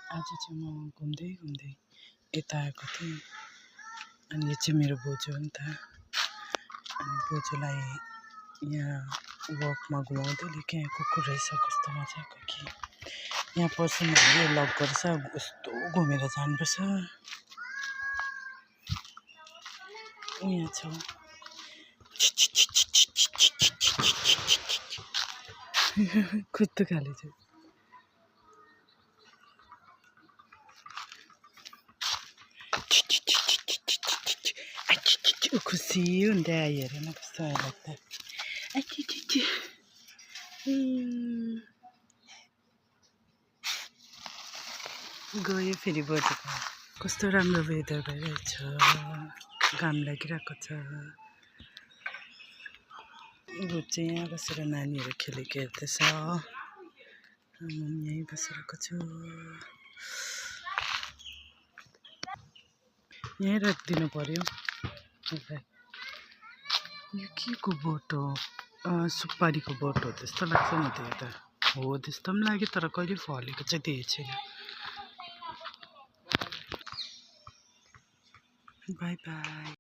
आज चाहिँ म घुम्दै घुम्दै यता आएको थिएँ अनि यो चाहिँ मेरो बोजू हो नि त अनि बोजूलाई यहाँ वकमा घुमाउँदै लिएँ यहाँ कुकुर रहेछ कस्तो मजाको कि यहाँ पर्छन् भने लक गर्छ कस्तो घुमेर जानुपर्छ यहाँ छ कस्तो खाले छ खुसी हुँदै आयो हेर न कस्तो लाग्दा गयो फेरि बोजूको कस्तो राम्रो वेदर भइरहेछ घाम लागिरहेको छ भुट चाहिँ यहाँ बसेर नानीहरू खेलेको हेर्दैछ म यहीँ बसिरहेको छु यहीँ राखिदिनु पर्यो यो के को बोट हो सुपारीको बोट हो त्यस्तो लाग्छ नि त्यो त हो त्यस्तो पनि लाग्यो तर कहिले फलेको चाहिँ देखेको छैन बाई बाई